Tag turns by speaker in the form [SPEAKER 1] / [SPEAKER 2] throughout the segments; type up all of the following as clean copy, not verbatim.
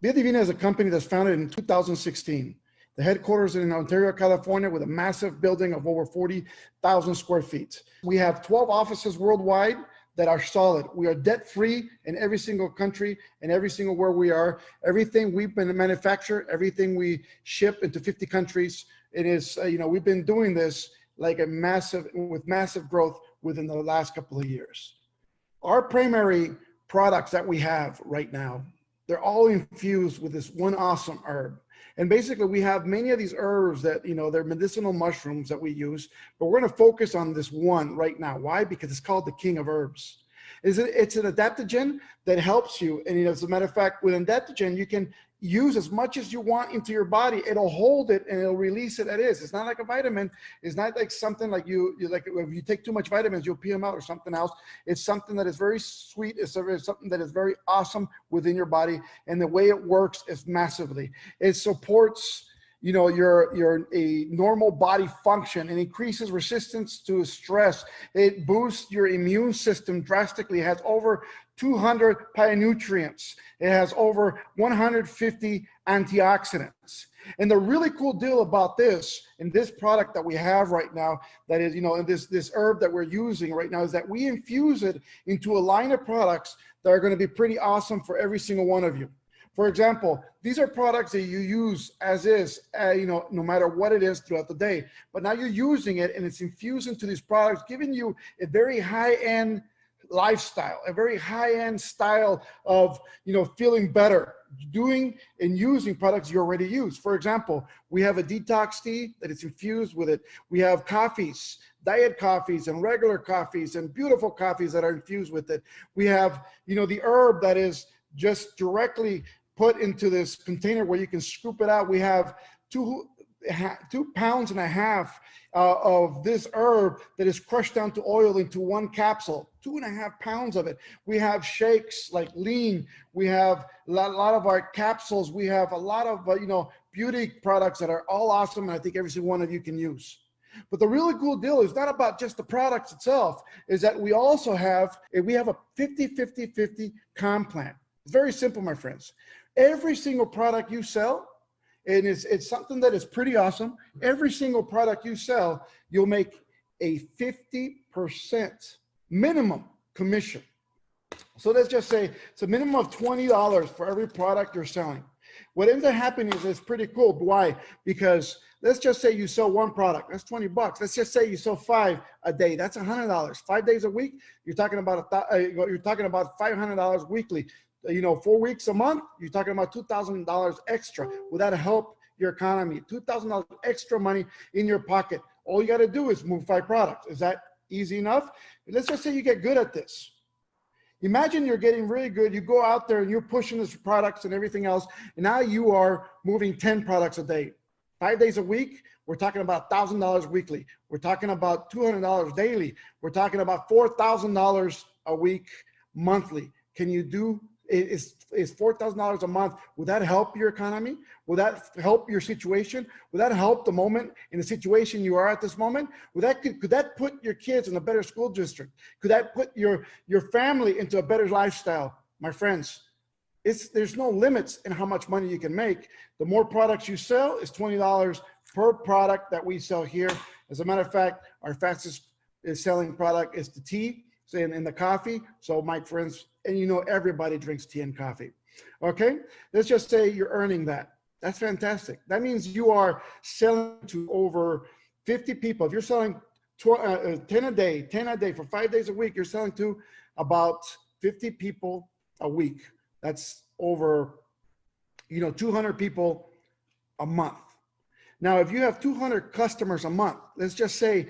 [SPEAKER 1] Vida Divina is a company that's founded in 2016. The headquarters is in Ontario, California, with a massive building of over 40,000 square feet. We have 12 offices worldwide that are solid. We are debt-free in every single country and every single where we are. Everything we've been manufactured, everything we ship into 50 countries. It is, we've been doing this like with massive growth within the last couple of years. Our primary products that we have right now, they're all infused with this one awesome herb. And basically we have many of these herbs that, they're medicinal mushrooms that we use, but we're going to focus on this one right now. Why? Because it's called the king of herbs. It's an adaptogen that helps you. And as a matter of fact, with adaptogen, you can use as much as you want into your body. It'll hold it and it'll release it as is. It's not like a vitamin. It's not like something like like if you take too much vitamins, you'll pee them out or something else. It's something that is very sweet. It's something that is very awesome within your body. And the way it works is massively. It supports your normal body function and increases resistance to stress. It boosts your immune system drastically. It has over 200 phytonutrients. It has over 150 antioxidants. And the really cool deal about this, and this product that we have right now, that is, this herb that we're using right now, is that we infuse it into a line of products that are going to be pretty awesome for every single one of you. For example, these are products that you use as is, no matter what it is throughout the day. But now you're using it and it's infused into these products, giving you a very high-end lifestyle, a very high-end style of, feeling better, doing and using products you already use. For example, we have a detox tea that is infused with it. We have coffees, diet coffees and regular coffees and beautiful coffees that are infused with it. We have, the herb that is just directly put into this container where you can scoop it out. We have 2.5 pounds of this herb that is crushed down to oil into one capsule, 2.5 pounds of it. We have shakes like lean. We have a lot of our capsules. We have a lot of, beauty products that are all awesome. And I think every single one of you can use. But the really cool deal is not about just the products itself, is that we also have, a 50-50-50 comp plan. It's very simple, my friends. Every single product you sell, and it's something that is pretty awesome. Every single product you sell, you'll make a 50% minimum commission. So let's just say it's a minimum of $20 for every product you're selling. What ends up happening is it's pretty cool. Why? Because let's just say you sell one product, that's $20. Let's just say you sell 5 a day, that's $100. 5 days a week, you're talking about $500 weekly. 4 weeks a month, you're talking about $2,000 extra. Will that help your economy? $2,000 extra money in your pocket. All you got to do is move 5 products. Is that easy enough? Let's just say you get good at this. Imagine you're getting really good. You go out there and you're pushing these products and everything else. And now you are moving 10 products a day. 5 days a week, we're talking about $1,000 weekly. We're talking about $200 daily. We're talking about $4,000 a week monthly. Can you do is $4,000 a month? Would that help your economy? Will that help your situation? Will that help the moment in the situation you are at this moment? Could that put your kids in a better school district? Could that put your family into a better lifestyle? My friends, there's no limits in how much money you can make. The more products you sell is $20 per product that we sell here. As a matter of fact, our fastest selling product is the tea and the coffee. So my friends, and everybody drinks tea and coffee. Okay, let's just say you're earning that. That's fantastic. That means you are selling to over 50 people. If you're selling 10 a day for 5 days a week, you're selling to about 50 people a week. That's over 200 people a month. Now, if you have 200 customers a month, let's just say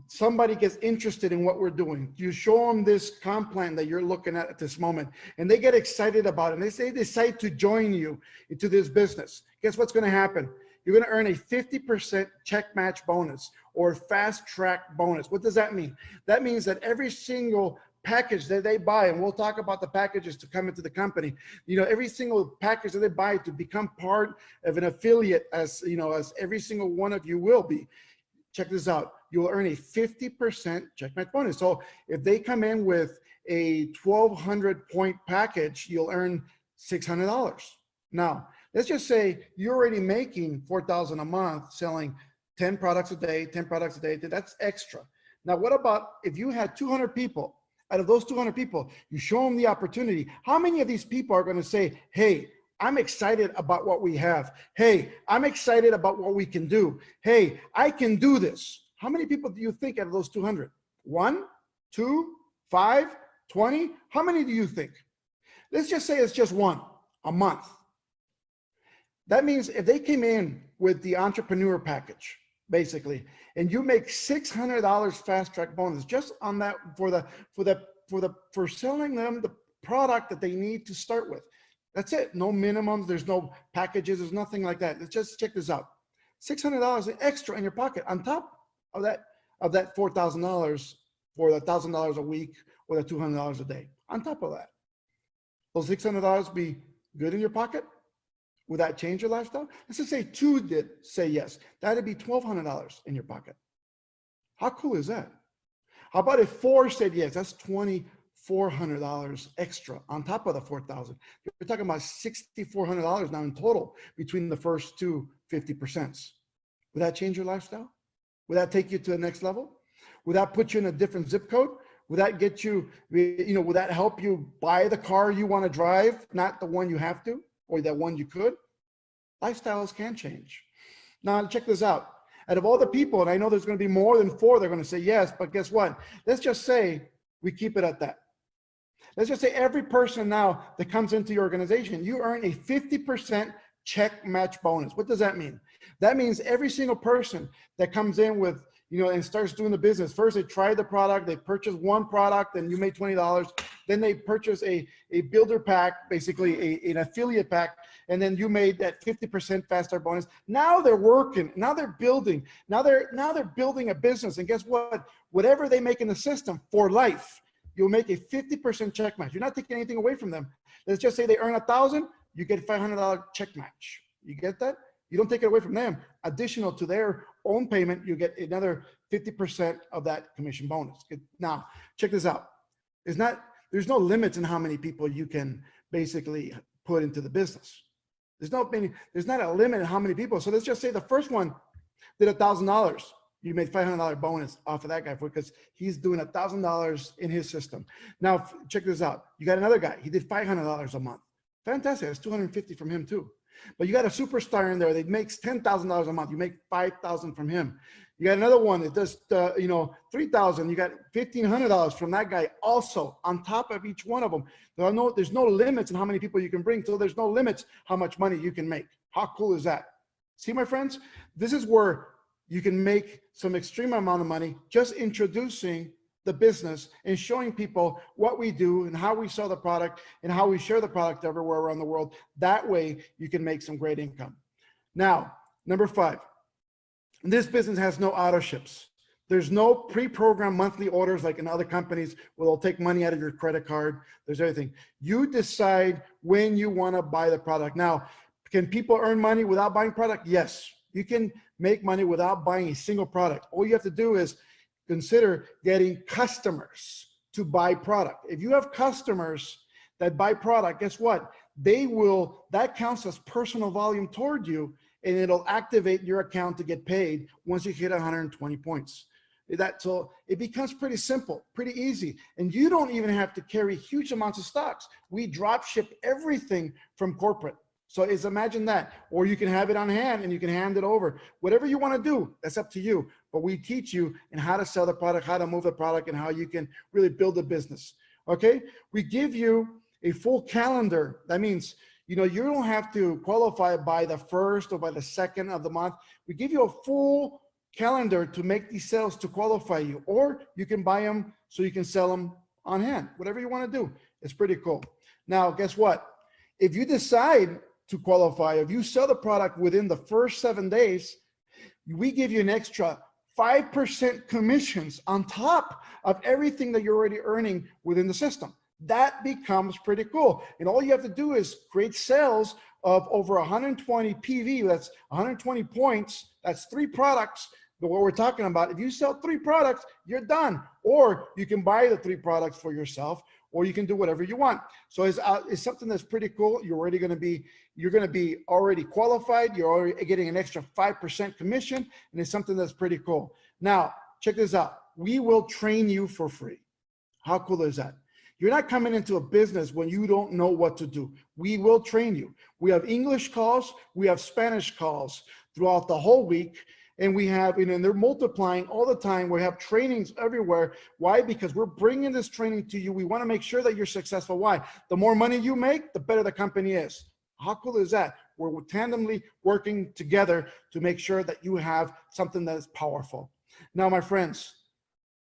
[SPEAKER 1] somebody gets interested in what we're doing. You show them this comp plan that you're looking at this moment, and they get excited about it. And they decide to join you into this business. Guess what's going to happen? You're going to earn a 50% check match bonus or fast track bonus. What does that mean? That means that every single package that they buy, and we'll talk about the packages to come into the company, every single package that they buy to become part of an affiliate, as every single one of you will be. Check this out. You'll earn a 50% check match bonus. So if they come in with a 1,200 point package, you'll earn $600. Now, let's just say you're already making $4,000 a month selling 10 products a day, 10 products a day. That's extra. Now, what about if you had 200 people? Out of those 200 people, you show them the opportunity. How many of these people are going to say, hey, I'm excited about what we have. Hey, I'm excited about what we can do. Hey, I can do this. How many people do you think out of those 200? 1, 2, 5, 20? How many do you think? Let's just say it's just one a month. That means if they came in with the entrepreneur package, basically, and you make $600 fast track bonus just on that for selling them the product that they need to start with. That's it. No minimums. There's no packages. There's nothing like that. Let's just check this out. $600 extra in your pocket on top of that $4,000 for the $1,000 a week or the $200 a day. On top of that, will $600 be good in your pocket? Would that change your lifestyle? Let's just say 2 did say yes. That'd be $1,200 in your pocket. How cool is that? How about if 4 said yes? That's $2,400 extra on top of the $4,000. You're talking about $6,400 now in total between the first two 50%. Would that change your lifestyle? Would that take you to the next level? Would that put you in a different zip code? Would that get you, would that help you buy the car you want to drive, not the one you have to? Or that one you could? Lifestyles can change. Now, check this out. Out of all the people, and I know there's going to be more than 4 that are going to say yes, but guess what? Let's just say we keep it at that. Let's just say every person now that comes into your organization, you earn a 50% check match bonus. What does that mean? That means every single person that comes in with, and starts doing the business, first they try the product, they purchase one product and you made $20. Then they purchase a builder pack, basically an affiliate pack, and then you made that 50% fast start bonus. Now they're working, now they're building, now they're building a business. And guess what? Whatever they make in the system for life, you'll make a 50% check match. You're not taking anything away from them. Let's just say they earn $1,000, you get $500 check match. You get that? You don't take it away from them. Additional to their own payment, you get another 50% of that commission bonus. Now, check this out. There's no limits in how many people you can basically put into the business. There's not a limit in how many people. So let's just say the first one did $1,000. You made $500 bonus off of that guy because he's doing $1,000 in his system. Now, check this out. You got another guy. He did $500 a month. Fantastic. That's $250 from him too. But you got a superstar in there that makes $10,000 a month. You make $5,000 from him. You got another one that does, $3,000. You got $1,500 from that guy also on top of each one of them. There's no limits in how many people you can bring. So there's no limits how much money you can make. How cool is that? See, my friends, this is where you can make some extreme amount of money just introducing the business and showing people what we do and how we sell the product and how we share the product everywhere around the world. That way you can make some great income. Now, number 5, this business has no auto ships. There's no pre-programmed monthly orders like in other companies where they'll take money out of your credit card. There's everything. You decide when you want to buy the product. Now, can people earn money without buying product? Yes, you can make money without buying a single product. All you have to do is consider getting customers to buy product. If you have customers that buy product, guess what? That counts as personal volume toward you, and it'll activate your account to get paid once you hit 120 points. So it becomes pretty simple, pretty easy. And you don't even have to carry huge amounts of stocks. We drop ship everything from corporate. So imagine that, or you can have it on hand and you can hand it over. Whatever you want to do, that's up to you. But we teach you in how to sell the product, how to move the product, and how you can really build a business. Okay? We give you a full calendar. That means, you don't have to qualify by the 1st or by the 2nd of the month. We give you a full calendar to make these sales to qualify you, or you can buy them so you can sell them on hand. Whatever you want to do. It's pretty cool. Now, guess what? If you decide to qualify, if you sell the product within the first 7 days, we give you an extra 5% commissions on top of everything that you're already earning within the system. That becomes pretty cool. And all you have to do is create sales of over 120 PV. That's 120 points. That's 3 products But what we're talking about, if you sell 3 products, you're done. Or you can buy the 3 products for yourself, or you can do whatever you want. So it's something that's pretty cool. You're going to be already qualified. You're already getting an extra 5% commission, and it's something that's pretty cool. Now, check this out. We will train you for free. How cool is that? You're not coming into a business when you don't know what to do. We will train you. We have English calls. We have Spanish calls throughout the whole week. And we have, and they're multiplying all the time. We have trainings everywhere. Why? Because we're bringing this training to you. We want to make sure that you're successful. Why? The more money you make, the better the company is. How cool is that? We're tandemly working together to make sure that you have something that is powerful. Now, my friends,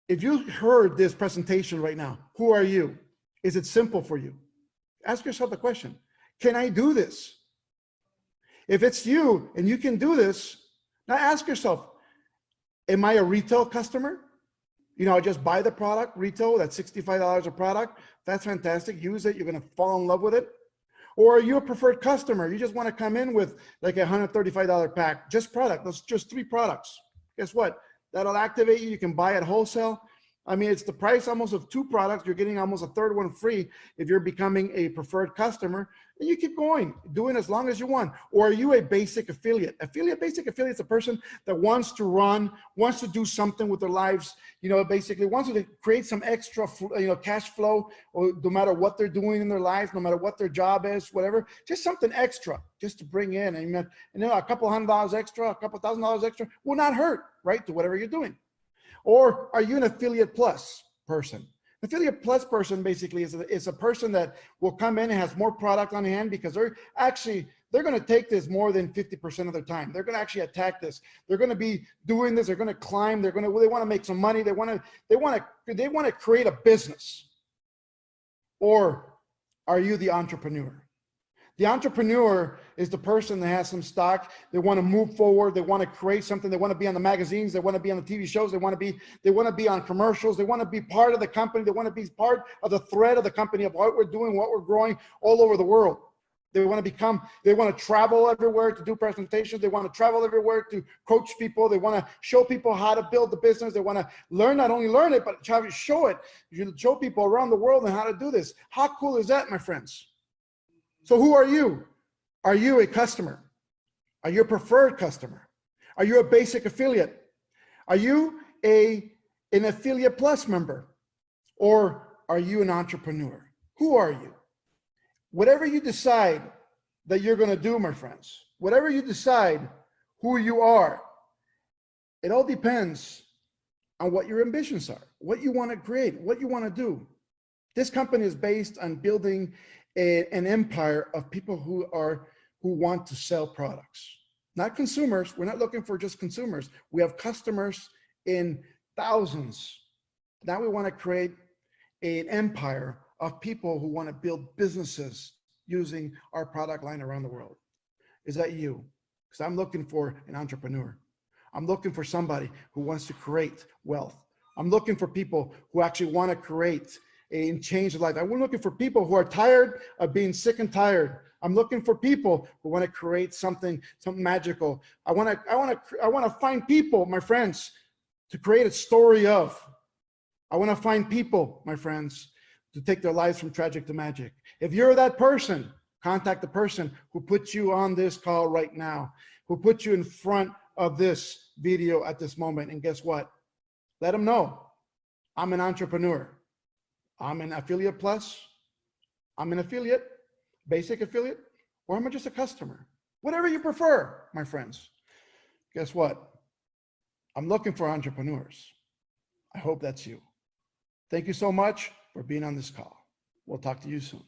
[SPEAKER 1] if you heard this presentation right now, who are you? Is it simple for you? Ask yourself the question, can I do this? If it's you and you can do this, now ask yourself, am I a retail customer? You know, I just buy the product, retail, that's $65 a product. That's fantastic. Use it. You're going to fall in love with it. Or are you a preferred customer? You just want to come in with like a $135 pack, just product. That's just 3 products. Guess what? That'll activate you. You can buy at wholesale. I mean, it's the price almost of 2 products. You're getting almost a 3rd one free if you're becoming a preferred customer. And you keep going, doing as long as you want. Or are you a basic affiliate? Basic affiliate is a person that wants to do something with their lives, you know, basically wants to create some extra, cash flow, or no matter what they're doing in their life, no matter what their job is, whatever, just something extra just to bring in. And a couple $100 extra, a couple $1,000 extra will not hurt, right, to whatever you're doing. Or are you an affiliate plus person? Affiliate plus person basically is a person that will come in and has more product on hand because they're going to take this more than 50% of their time. They're going to actually attack this. They're going to be doing this. They're going to climb. They want to make some money. They want to create a business. Or are you the entrepreneur? The entrepreneur is the person that has some stock. They want to move forward. They want to create something. They want to be on the magazines. They want to be on the TV shows. They want to be on commercials. They want to be part of the company. They want to be part of the thread of the company of what we're doing, what we're growing all over the world. They want to travel everywhere to do presentations. They want to travel everywhere to coach people. They want to show people how to build the business. They want to not only learn it, but show it. You show people around the world and how to do this. How cool is that, my friends? So who are you? Are you a customer? Are you a preferred customer? Are you a basic affiliate? Are you an affiliate plus member? Or are you an entrepreneur? Who are you? Whatever you decide that you're going to do, my friends, whatever you decide who you are, it all depends on what your ambitions are, what you want to create, what you want to do. This company is based on building an empire of people who want to sell products, not consumers. We're not looking for just consumers. We have customers in thousands. Now we want to create an empire of people who want to build businesses using our product line around the world. Is that you? Because I'm looking for an entrepreneur. I'm looking for somebody who wants to create wealth. I'm looking for people who actually want to create and change life. I'm looking for people who are tired of being sick and tired. I'm looking for people who want to create something magical. I want to find people, my friends, to create a story of. I want to find people, my friends, to take their lives from tragic to magic. If you're that person, contact the person who put you on this call right now, who put you in front of this video at this moment. And guess what? Let them know I'm an entrepreneur. I'm an affiliate plus, I'm an affiliate, basic affiliate, or am I just a customer? Whatever you prefer, my friends. Guess what? I'm looking for entrepreneurs. I hope that's you. Thank you so much for being on this call. We'll talk to you soon.